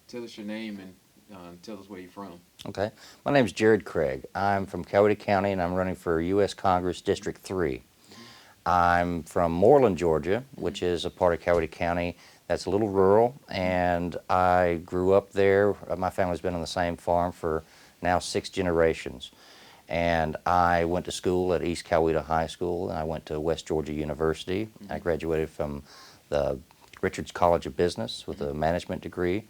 tell us your name and tell us where you're from. Okay. My name is Jared Craig. I'm from Coweta County and I'm running for U.S. Congress District 3. Mm-hmm. I'm from Moreland, Georgia, Mm-hmm. which is a part of Coweta County that's a little rural, and I grew up there. My family's been on the same farm for now 6 generations. And I went to school at East Coweta High School, and I went to West Georgia University. I Mm-hmm. graduated from the Richards College of Business with Mm-hmm. a management degree.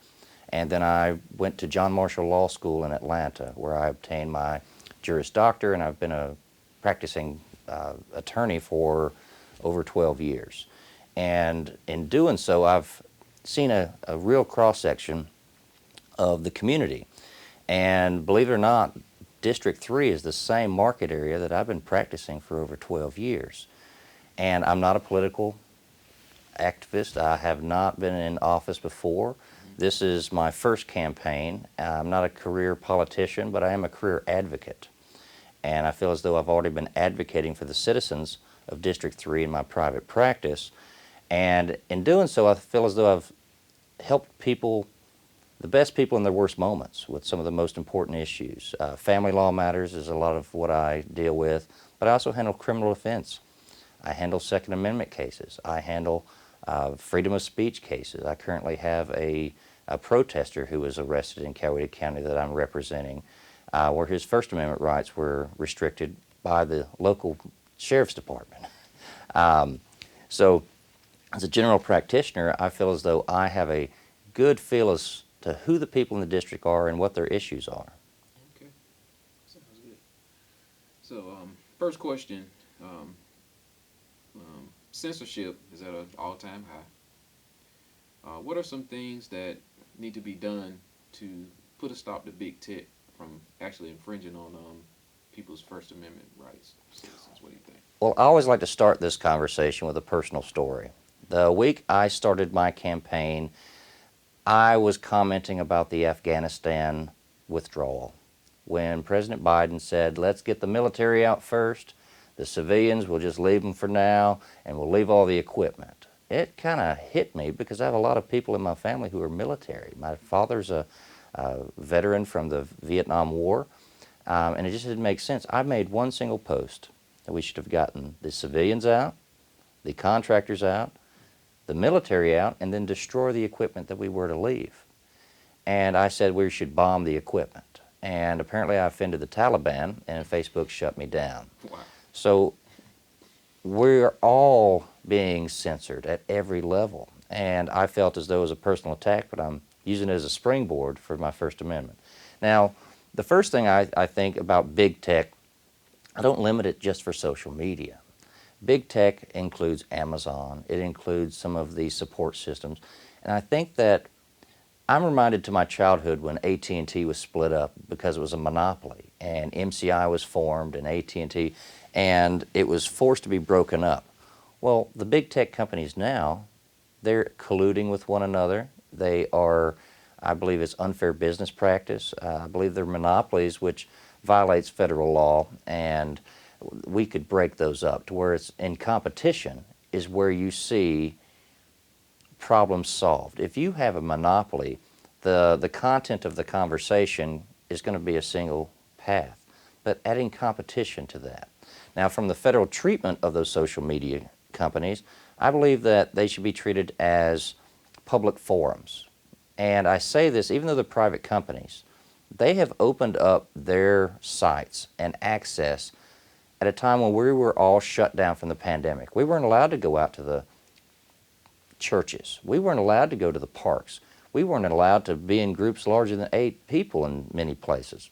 And then I went to John Marshall Law School in Atlanta, where I obtained my Juris Doctor, and I've been a practicing attorney for over 12 years. And in doing so, I've seen a real cross-section of the community. And believe it or not, District 3 is the same market area that I've been practicing for over 12 years. And I'm not a political activist. I have not been in office before. This is my first campaign. I'm not a career politician, but I am a career advocate. And I feel as though I've already been advocating for the citizens of District 3 in my private practice. And in doing so, I feel as though I've helped people, the best people in their worst moments, with some of the most important issues. Family law matters is a lot of what I deal with, but I also handle criminal defense. I handle Second Amendment cases. I handle freedom of speech cases. I currently have a protester who was arrested in Coweta County that I'm representing, where his First Amendment rights were restricted by the local sheriff's department. So as a general practitioner, I feel as though I have a good feel as to who the people in the district are and what their issues are. Okay, sounds good. So, first question: censorship is at an all-time high. What are some things that need to be done to put a stop to big tech from actually infringing on people's First Amendment rights, citizens? What do you think? Well, I always like to start this conversation with a personal story. The week I started my campaign, I was commenting about the Afghanistan withdrawal. When President Biden said, let's get the military out first, the civilians, we'll just leave them for now, and we'll leave all the equipment. It kind of hit me because I have a lot of people in my family who are military. My father's a veteran from the Vietnam War, and it just didn't make sense. I made one single post that we should have gotten the civilians out, the contractors out, the military out, and then destroy the equipment that we were to leave. And I said we should bomb the equipment. And apparently I offended the Taliban, and Facebook shut me down. Wow. So we're all being censored at every level. And I felt as though it was a personal attack, but I'm using it as a springboard for my First Amendment. Now, the first thing I think about big tech, I don't limit it just for social media. Big tech includes Amazon. It includes some of the support systems. And I think that I'm reminded to my childhood when AT&T was split up because it was a monopoly, and MCI was formed and AT&T, and it was forced to be broken up. Well, the big tech companies now, they're colluding with one another. They are, I believe it's unfair business practice. I believe they're monopolies, which violates federal law, and we could break those up to where it's in competition is where you see problems solved. If you have a monopoly, the content of the conversation is going to be a single path, but adding competition to that. Now, from the federal treatment of those social media companies, I believe that they should be treated as public forums. And I say this even though they're private companies, they have opened up their sites and access at a time when we were all shut down from the pandemic. We weren't allowed to go out to the churches. We weren't allowed to go to the parks. We weren't allowed to be in groups larger than 8 people in many places.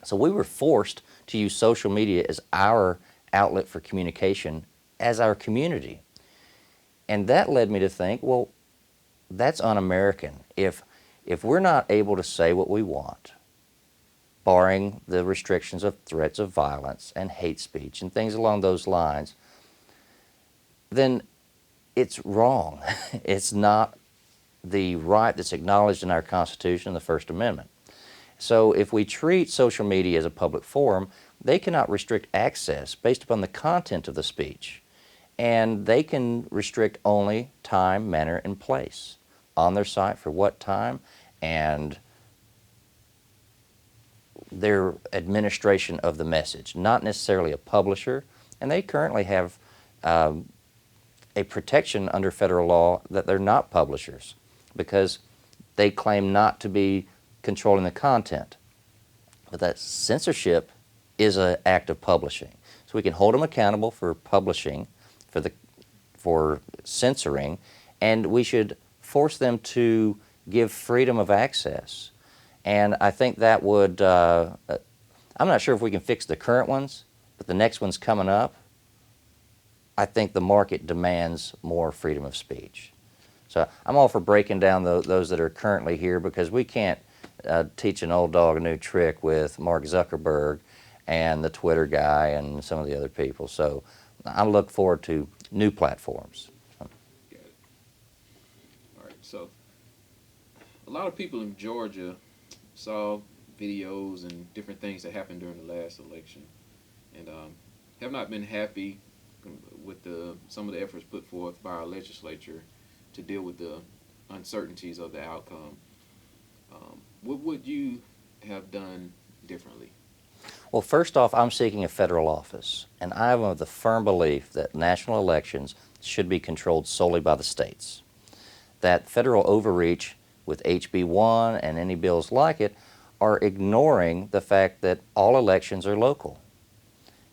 So we were forced to use social media as our outlet for communication as our community. And that led me to think, well, that's un-American. If we're not able to say what we want, barring the restrictions of threats of violence and hate speech and things along those lines, then it's wrong. It's not the right that's acknowledged in our Constitution, the First Amendment. So if we treat social media as a public forum, they cannot restrict access based upon the content of the speech. And they can restrict only time, manner, and place on their site for what time and their administration of the message, not necessarily a publisher. And they currently have a protection under federal law that they're not publishers because they claim not to be controlling the content. But that censorship is an act of publishing. So we can hold them accountable for publishing, for censoring, and we should force them to give freedom of access. And I think that would, I'm not sure if we can fix the current ones, but the next one's coming up. I think the market demands more freedom of speech. So I'm all for breaking down those that are currently here because we can't teach an old dog a new trick with Mark Zuckerberg and the Twitter guy and some of the other people. So I look forward to new platforms. Got it. All right. So a lot of people in Georgia saw videos and different things that happened during the last election, and have not been happy with some of the efforts put forth by our legislature to deal with the uncertainties of the outcome. What would you have done differently? Well, first off, I'm seeking a federal office, and I am of the firm belief that national elections should be controlled solely by the states. That federal overreach with HB 1 and any bills like it are ignoring the fact that all elections are local.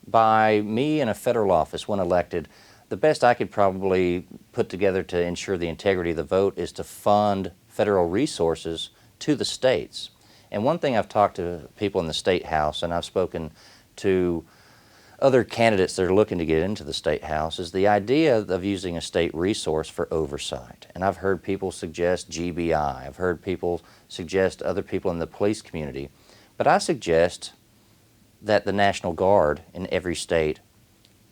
By me in a federal office, when elected, the best I could probably put together to ensure the integrity of the vote is to fund federal resources to the states. And one thing I've talked to people in the State House, and I've spoken to other candidates that are looking to get into the State House, is the idea of using a state resource for oversight. And I've heard people suggest GBI. I've heard people suggest other people in the police community. But I suggest that the National Guard in every state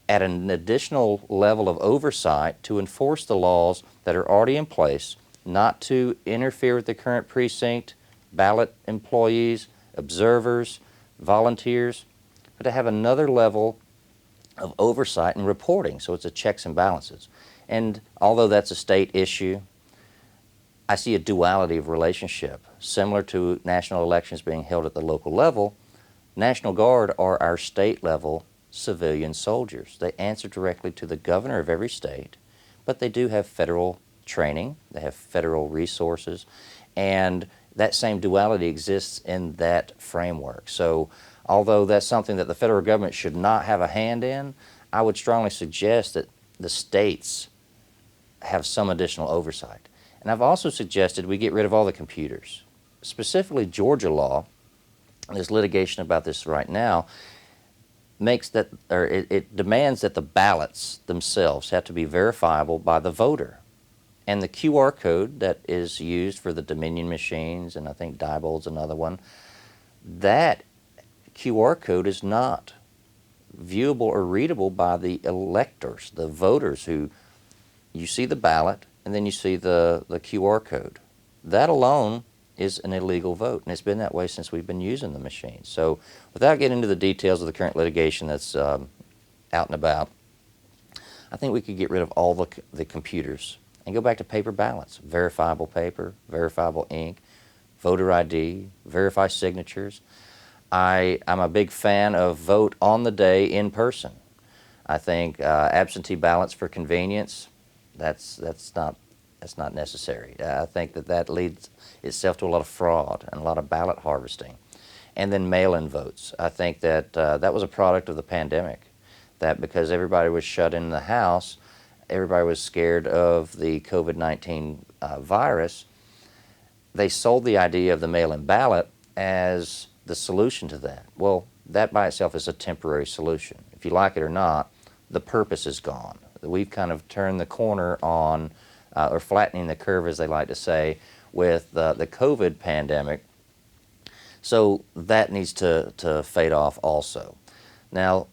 add an additional level of oversight to enforce the laws that are already in place, not to interfere with the current precinct, ballot employees, observers, volunteers, but to have another level of oversight and reporting, so it's a checks and balances. And although that's a state issue, I see a duality of relationship. Similar to national elections being held at the local level, National Guard are our state level civilian soldiers. They answer directly to the governor of every state, but they do have federal training, they have federal resources, and that same duality exists in that framework. So although that's something that the federal government should not have a hand in, I would strongly suggest that the states have some additional oversight. And I've also suggested we get rid of all the computers. Specifically, Georgia law, there's litigation about this right now, makes that, or it demands that the ballots themselves have to be verifiable by the voter. And the QR code that is used for the Dominion machines, and I think Diebold's another one, that QR code is not viewable or readable by the electors, the voters, who you see the ballot and then you see the QR code. That alone is an illegal vote, and it's been that way since we've been using the machine. So without getting into the details of the current litigation that's out and about, I think we could get rid of all the computers and go back to paper ballots, verifiable paper, verifiable ink, voter ID, verify signatures. I'm a big fan of vote on the day in person. I think absentee ballots for convenience, that's not necessary. I think that leads itself to a lot of fraud and a lot of ballot harvesting. And then mail-in votes. I think that that was a product of the pandemic, that because everybody was shut in the house, everybody was scared of the COVID-19 virus, they sold the idea of the mail-in ballot as the solution to that. Well, that by itself is a temporary solution. If you like it or not, the purpose is gone. We've kind of turned the corner on, or flattening the curve, as they like to say, with the COVID pandemic. So that needs to fade off also. Now,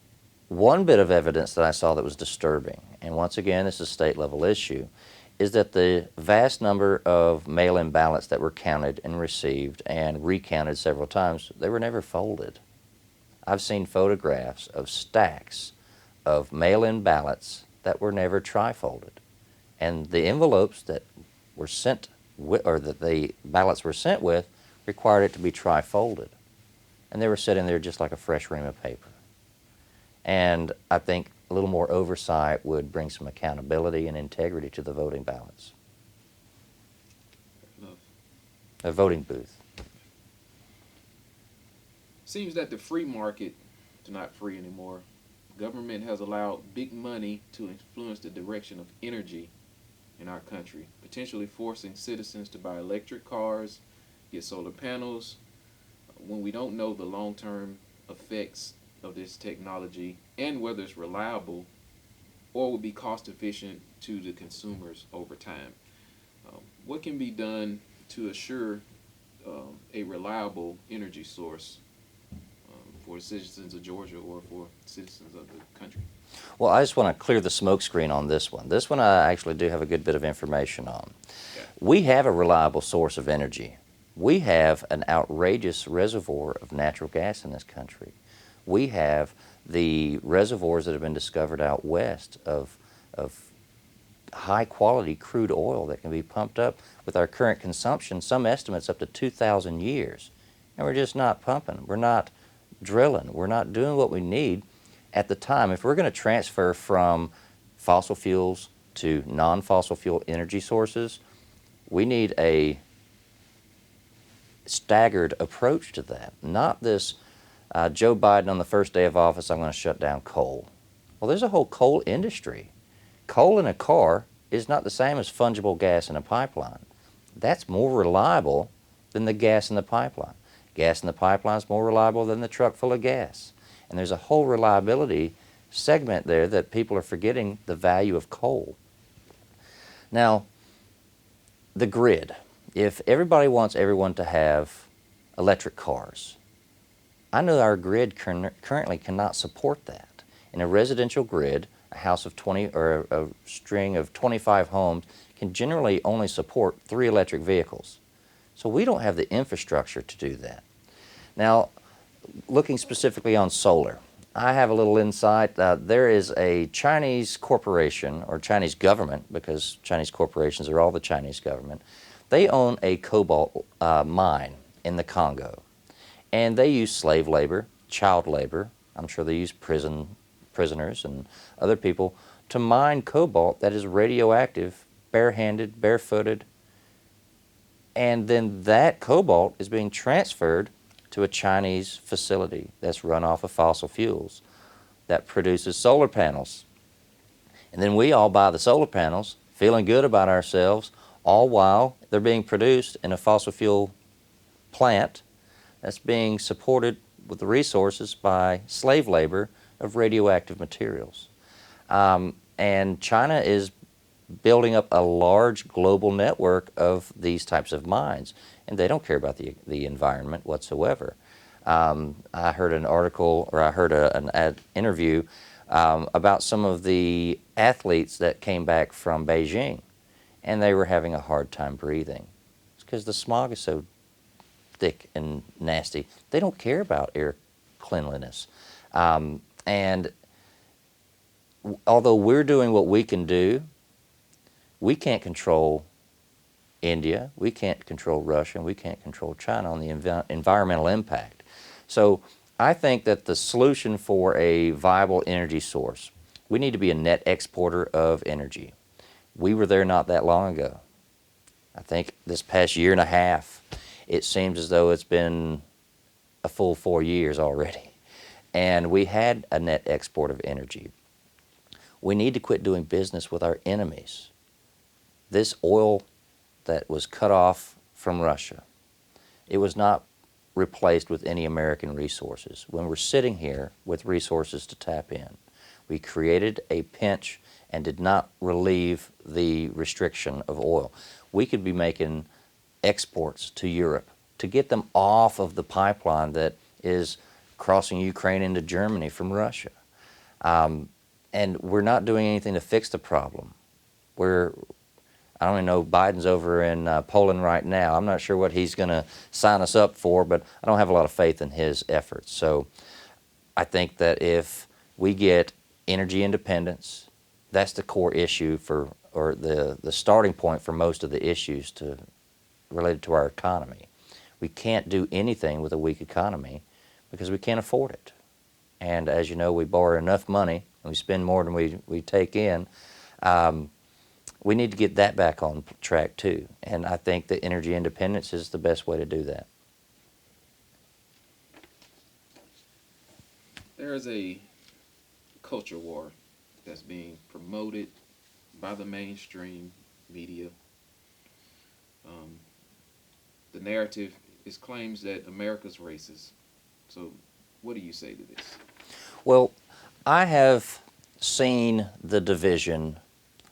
one bit of evidence that I saw that was disturbing, and once again, this is a state-level issue, is that the vast number of mail-in ballots that were counted and received and recounted several times, they were never folded. I've seen photographs of stacks of mail-in ballots that were never tri-folded. And the envelopes that were sent or that the ballots were sent with required it to be tri-folded. And they were sitting there just like a fresh ream of paper. And I think a little more oversight would bring some accountability and integrity to the voting ballots. Enough. A voting booth. Seems that the free market is not free anymore. Government has allowed big money to influence the direction of energy in our country, potentially forcing citizens to buy electric cars, get solar panels, when we don't know the long-term effects of this technology and whether it's reliable or will be cost efficient to the consumers over time. What can be done to assure a reliable energy source for citizens of Georgia or for citizens of the country? Well, I just want to clear the smoke screen on this one. This one I actually do have a good bit of information on. Okay. We have a reliable source of energy. We have an outrageous reservoir of natural gas in this country. We have the reservoirs that have been discovered out west of high quality crude oil that can be pumped up with our current consumption, some estimates up to 2,000 years. And we're just not pumping. We're not drilling. We're not doing what we need at the time. If we're going to transfer from fossil fuels to non-fossil fuel energy sources, we need a staggered approach to that. Not this Joe Biden on the first day of office, I'm going to shut down coal. Well, there's a whole coal industry. Coal in a car is not the same as fungible gas in a pipeline. That's more reliable than the gas in the pipeline. Gas in the pipeline is more reliable than the truck full of gas. And there's a whole reliability segment there that people are forgetting the value of coal. Now, the grid. If everybody wants everyone to have electric cars, I know our grid currently cannot support that. In a residential grid, a house of 20 or a string of 25 homes can generally only support 3 electric vehicles. So we don't have the infrastructure to do that. Now, looking specifically on solar, I have a little insight. There is a Chinese corporation, or Chinese government, because Chinese corporations are all the Chinese government. They own a cobalt mine in the Congo. And they use slave labor, child labor, I'm sure they use prisoners and other people to mine cobalt that is radioactive, barehanded, barefooted. And then that cobalt is being transferred to a Chinese facility that's run off of fossil fuels that produces solar panels. And then we all buy the solar panels, feeling good about ourselves, all while they're being produced in a fossil fuel plant that's being supported with the resources by slave labor of radioactive materials. And China is building up a large global network of these types of mines, and they don't care about the environment whatsoever. I heard an article, or I heard an interview about some of the athletes that came back from Beijing, and they were having a hard time breathing. It's because the smog is so thick and nasty. They don't care about air cleanliness. And although we're doing what we can do, we can't control India, we can't control Russia, and we can't control China on the environmental impact. So I think that the solution for a viable energy source, we need to be a net exporter of energy. We were there not that long ago. I think this past year and a half, it seems as though it's been a full 4 years already. And we had a net export of energy. We need to quit doing business with our enemies. This oil that was cut off from Russia, it was not replaced with any American resources. When we're sitting here with resources to tap in, we created a pinch and did not relieve the restriction of oil. We could be making exports to Europe to get them off of the pipeline that is crossing Ukraine into Germany from Russia. And we're not doing anything to fix the problem. I don't even know, Biden's over in Poland right now. I'm not sure what he's going to sign us up for, but I don't have a lot of faith in his efforts. So I think that if we get energy independence, that's the core issue or the starting point for most of the issues to related to our economy. We can't do anything with a weak economy because we can't afford it. And as you know, we borrow enough money and we spend more than we take in. We need to get that back on track too. And I think that energy independence is the best way to do that. There is a culture war that's being promoted by the mainstream media. Um, the narrative is claims that America's racist. So, what do you say to this? Well, I have seen the division,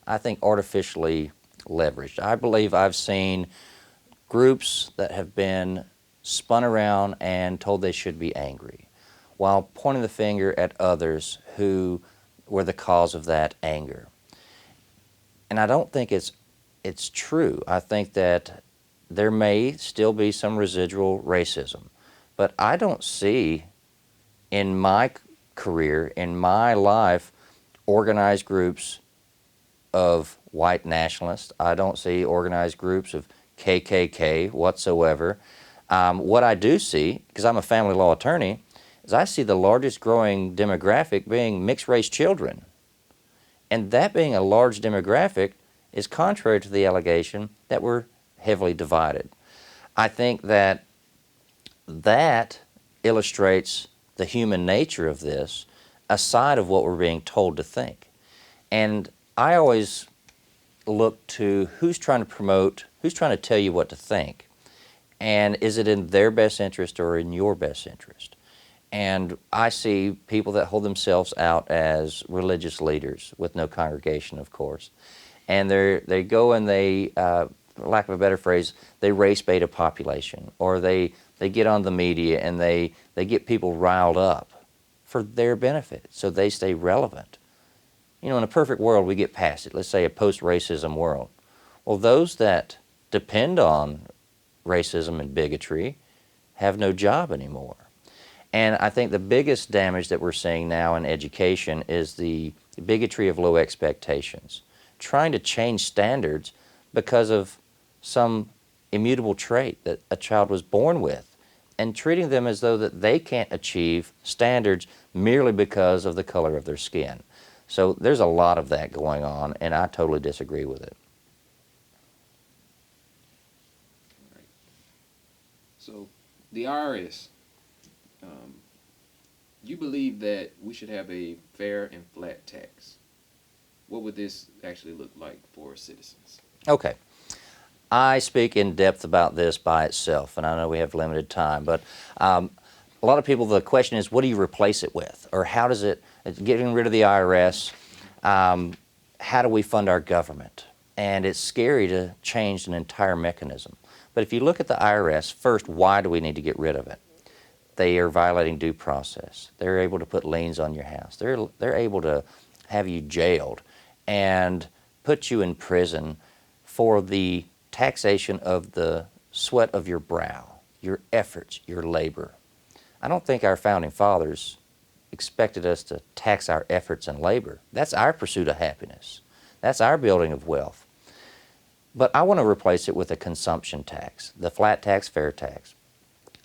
I think, artificially leveraged. I believe I've seen groups that have been spun around and told they should be angry, while pointing the finger at others who were the cause of that anger. And I don't think it's true. I think that there may still be some residual racism, but I don't see in my career, in my life, organized groups of white nationalists. I don't see organized groups of KKK whatsoever. What I do see, because I'm a family law attorney, is I see the largest growing demographic being mixed race children. And that being a large demographic is contrary to the allegation that we're heavily divided. I think that that illustrates the human nature of this aside of what we're being told to think. And I always look to who's trying to promote, who's trying to tell you what to think, and is it in their best interest or in your best interest? And I see people that hold themselves out as religious leaders with no congregation, of course, and they go and they, for lack of a better phrase, they race bait a population, or they get on the media and they get people riled up for their benefit so they stay relevant. You know, in a perfect world, we get past it. Let's say a post-racism world. Well, those that depend on racism and bigotry have no job anymore. And I think the biggest damage that we're seeing now in education is the bigotry of low expectations, trying to change standards because of some immutable trait that a child was born with, and treating them as though that they can't achieve standards merely because of the color of their skin. So there's a lot of that going on, and I totally disagree with it. All right. So, the IRS, um, you believe that we should have a fair and flat tax. What would this actually look like for citizens? Okay. I speak in depth about this by itself, and I know we have limited time, but a lot of people, the question is, what do you replace it with? Or how does it, getting rid of the IRS, how do we fund our government? And it's scary to change an entire mechanism. But if you look at the IRS, first, why do we need to get rid of it? They are violating due process. They're able to put liens on your house. They're able to have you jailed and put you in prison for the taxation of the sweat of your brow, your efforts, your labor. I don't think our founding fathers expected us to tax our efforts and labor. That's our pursuit of happiness. That's our building of wealth. But I want to replace it with a consumption tax, the flat tax, fair tax.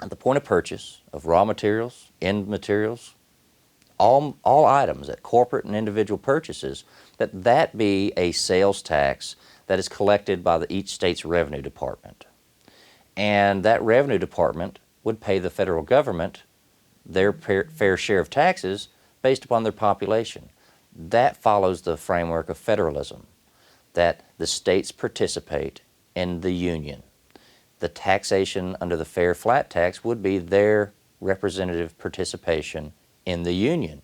At the point of purchase of raw materials, end materials, all items at corporate and individual purchases, that be a sales tax that is collected by each state's revenue department. And that revenue department would pay the federal government their fair share of taxes based upon their population. That follows the framework of federalism, that the states participate in the union. The taxation under the fair flat tax would be their representative participation in the union.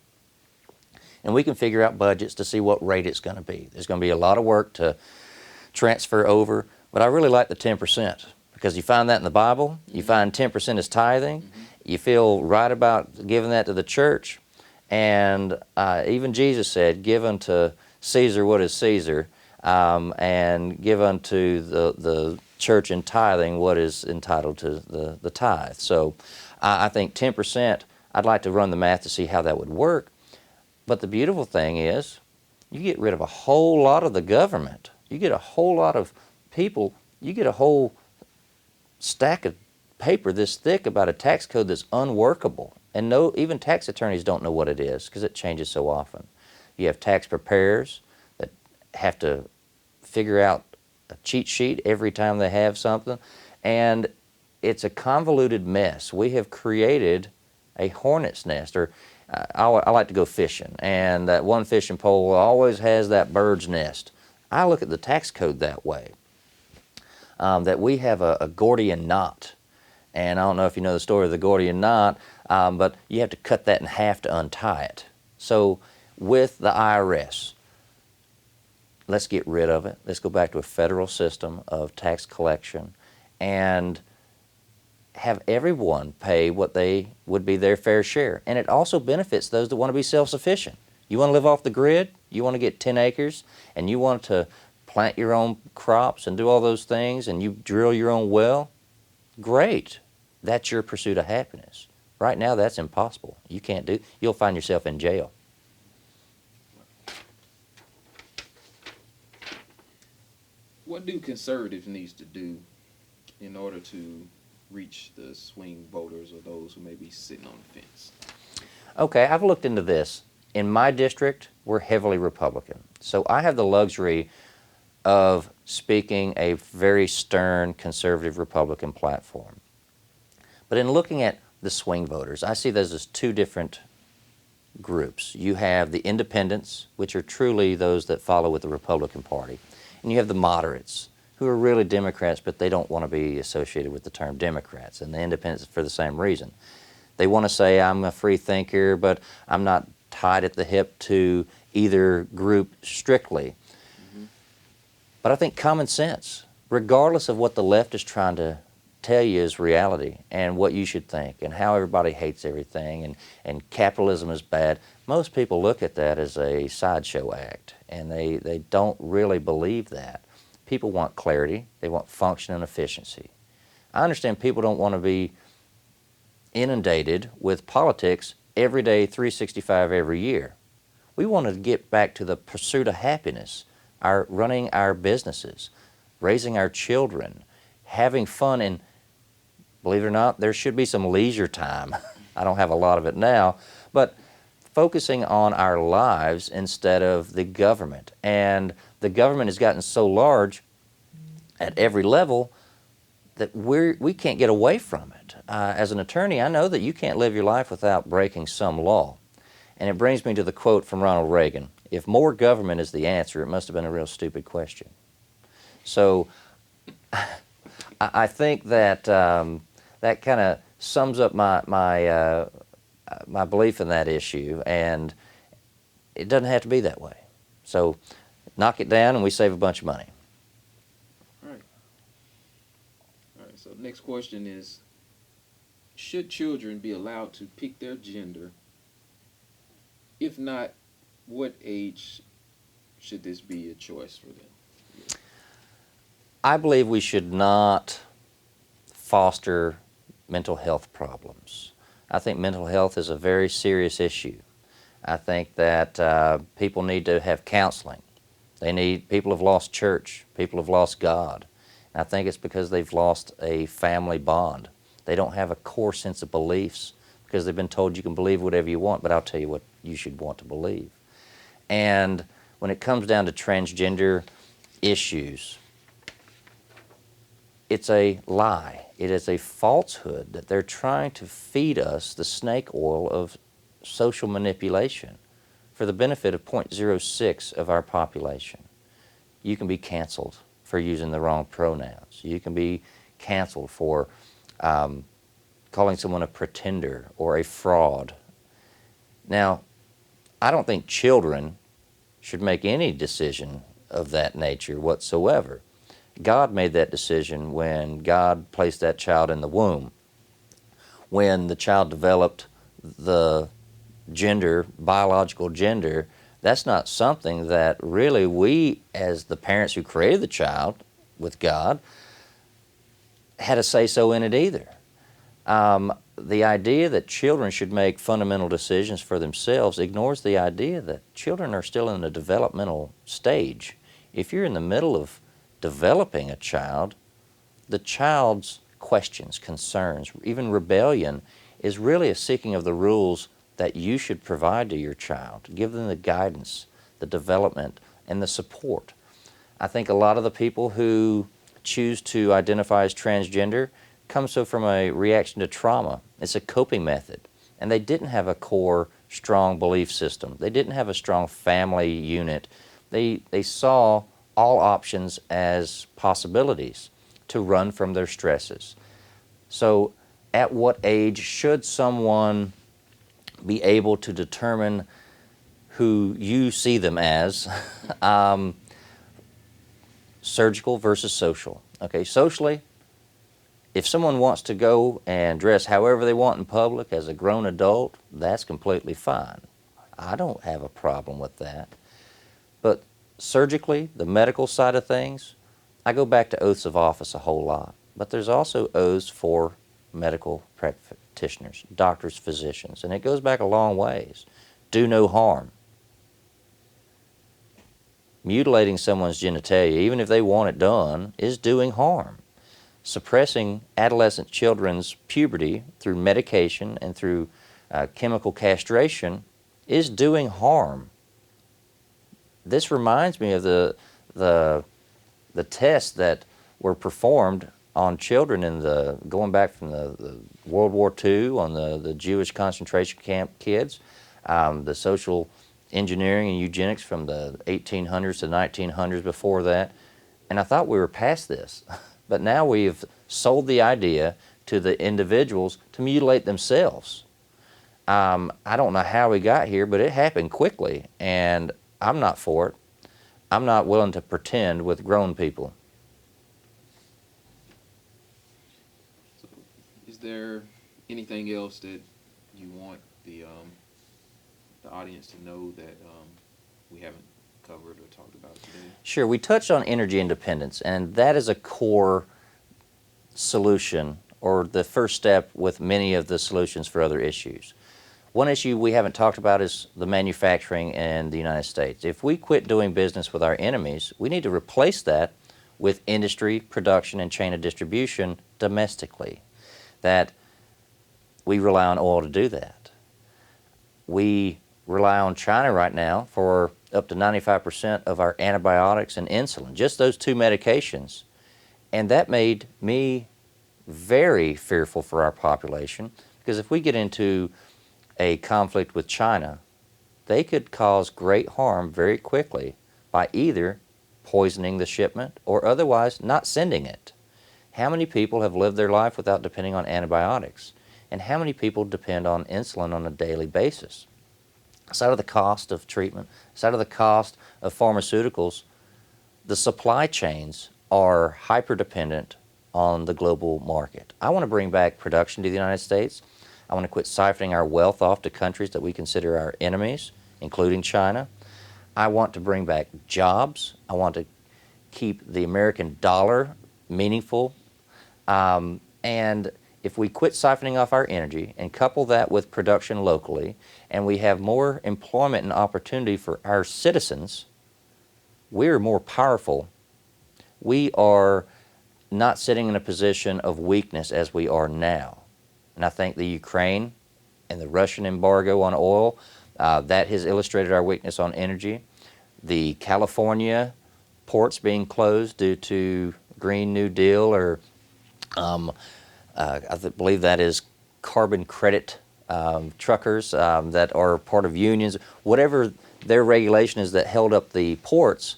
And we can figure out budgets to see what rate it's going to be. There's going to be a lot of work to transfer over, but I really like the 10% because you find that in the Bible. You find 10% is tithing. You feel right about giving that to the church. And even Jesus said, give unto Caesar what is Caesar, and give unto the church in tithing what is entitled to the tithe. So I think 10%, I'd like to run the math to see how that would work. But the beautiful thing is, you get rid of a whole lot of the government. You get a whole lot of people. You get a whole stack of paper this thick about a tax code that's unworkable. And no, even tax attorneys don't know what it is because it changes so often. You have tax preparers that have to figure out a cheat sheet every time they have something. And it's a convoluted mess. We have created a hornet's nest, or I like to go fishing, and that one fishing pole always has that bird's nest. I look at the tax code that way, that we have a Gordian knot. And I don't know if you know the story of the Gordian knot, but you have to cut that in half to untie it. So with the IRS, let's get rid of it. Let's go back to a federal system of tax collection and have everyone pay what they would be their fair share. And it also benefits those that want to be self-sufficient. You want to live off the grid, you want to get 10 acres, and you want to plant your own crops and do all those things, and you drill your own well, great. That's your pursuit of happiness. Right now, that's impossible. You can't do, you'll find yourself in jail. What do conservatives need to do in order to reach the swing voters or those who may be sitting on the fence? Okay, I've looked into this. In my district, we're heavily Republican. So I have the luxury of speaking a very stern conservative Republican platform. But in looking at the swing voters, I see those as two different groups. You have the independents, which are truly those that follow with the Republican Party. And you have the moderates, who are really Democrats, but they don't want to be associated with the term Democrats. And the independents for the same reason. They want to say, I'm a free thinker, but I'm not tied at the hip to either group strictly. But I think common sense, regardless of what the left is trying to tell you is reality and what you should think and how everybody hates everything and capitalism is bad, most people look at that as a sideshow act, and they don't really believe that. People want clarity, they want function and efficiency. I understand people don't want to be inundated with politics every day, 365 every year. We want to get back to the pursuit of happiness, running our businesses, raising our children, having fun, and believe it or not, there should be some leisure time. I don't have a lot of it now, but focusing on our lives instead of the government. And the government has gotten so large at every level that we can't get away from it. As an attorney, I know that you can't live your life without breaking some law. And it brings me to the quote from Ronald Reagan: if more government is the answer, it must have been a real stupid question. So I think that that kind of sums up my belief in that issue, and it doesn't have to be that way. So knock it down and we save a bunch of money. All right. All right, so next question is, should children be allowed to pick their gender? If not, what age should this be a choice for them? I believe we should not foster mental health problems. I think mental health is a very serious issue. I think that people need to have counseling. People have lost church, people have lost God. And I think it's because they've lost a family bond. They don't have a core sense of beliefs because they've been told you can believe whatever you want, but I'll tell you what you should want to believe. And when it comes down to transgender issues, it's a lie. It is a falsehood that they're trying to feed us the snake oil of social manipulation for the benefit of 0.06 of our population. You can be canceled for using the wrong pronouns. You can be canceled for calling someone a pretender or a fraud. Now, I don't think children should make any decision of that nature whatsoever. God made that decision when God placed that child in the womb. When the child developed the gender, biological gender, that's not something that really we, as the parents who created the child with God, had a say-so in it either. The idea that children should make fundamental decisions for themselves ignores the idea that children are still in a developmental stage. If you're in the middle of developing a child, the child's questions, concerns, even rebellion is really a seeking of the rules that you should provide to your child. Give them the guidance, the development, and the support. I think a lot of the people who choose to identify as transgender come so from a reaction to trauma. It's a coping method. And they didn't have a core, strong belief system. They didn't have a strong family unit. They saw all options as possibilities to run from their stresses. So at what age should someone be able to determine who you see them as? Surgical versus social. Okay, socially, if someone wants to go and dress however they want in public as a grown adult, that's completely fine. I don't have a problem with that. But surgically, the medical side of things, I go back to oaths of office a whole lot. But there's also oaths for medical practitioners, doctors, physicians, and it goes back a long ways. Do no harm. Mutilating someone's genitalia, even if they want it done, is doing harm. Suppressing adolescent children's puberty through medication and through chemical castration is doing harm. This reminds me of the tests that were performed on children in going back from the World War II on the Jewish concentration camp kids, the social engineering and eugenics from the 1800s to 1900s before that. And I thought we were past this. But now we've sold the idea to the individuals to mutilate themselves. I don't know how we got here, but it happened quickly, and I'm not for it. I'm not willing to pretend with grown people. So, is there anything else that you want the audience to know that we haven't covered or talked about today? Sure, we touched on energy independence, and that is a core solution or the first step with many of the solutions for other issues. One issue we haven't talked about is the manufacturing in the United States. If we quit doing business with our enemies, we need to replace that with industry, production, and chain of distribution domestically. That we rely on oil to do that. We rely on China right now for up to 95% of our antibiotics and insulin, just those two medications. And that made me very fearful for our population, because if we get into a conflict with China, they could cause great harm very quickly by either poisoning the shipment or otherwise not sending it. How many people have lived their life without depending on antibiotics? And how many people depend on insulin on a daily basis? Aside of the cost of treatment, aside of the cost of pharmaceuticals, the supply chains are hyper-dependent on the global market. I want to bring back production to the United States. I want to quit siphoning our wealth off to countries that we consider our enemies, including China. I want to bring back jobs. I want to keep the American dollar meaningful. And if we quit siphoning off our energy and couple that with production locally, and we have more employment and opportunity for our citizens, we're more powerful. We are not sitting in a position of weakness as we are now. And I think the Ukraine and the Russian embargo on oil, that has illustrated our weakness on energy. The California ports being closed due to Green New Deal, or I believe that is carbon credit truckers that are part of unions, whatever their regulation is that held up the ports,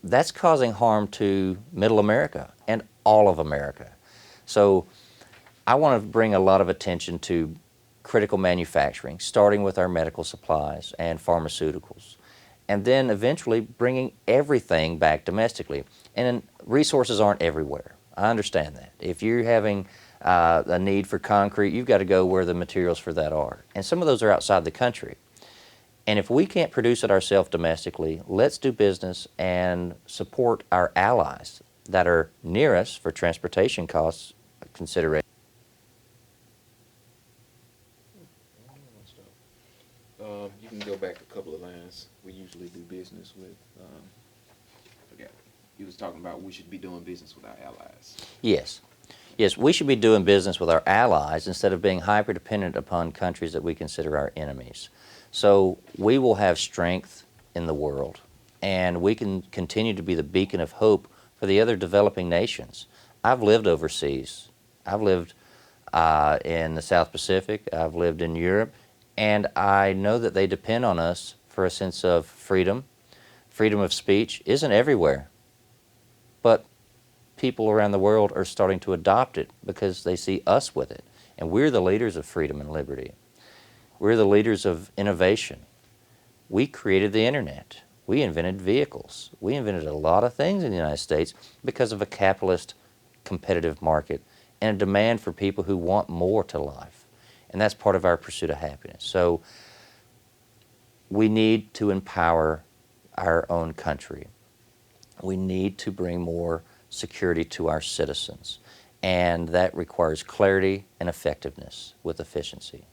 that's causing harm to middle America and all of America. So I want to bring a lot of attention to critical manufacturing, starting with our medical supplies and pharmaceuticals, and then eventually bringing everything back domestically. And resources aren't everywhere. I understand that. If you're having a need for concrete, you've got to go where the materials for that are. And some of those are outside the country. And if we can't produce it ourselves domestically, let's do business and support our allies that are near us for transportation costs consideration. You can go back a couple of lines. We usually do business with, forgot. You was talking about we should be doing business with our allies. Yes. Yes, we should be doing business with our allies instead of being hyper dependent upon countries that we consider our enemies. So we will have strength in the world, and we can continue to be the beacon of hope for the other developing nations. I've lived overseas. I've lived in the South Pacific, I've lived in Europe, and I know that they depend on us for a sense of freedom. Freedom of speech isn't everywhere, but people around the world are starting to adopt it because they see us with it. And we're the leaders of freedom and liberty. We're the leaders of innovation. We created the internet. We invented vehicles. We invented a lot of things in the United States because of a capitalist competitive market and a demand for people who want more to life. And that's part of our pursuit of happiness. So we need to empower our own country. We need to bring more security to our citizens. And that requires clarity and effectiveness with efficiency.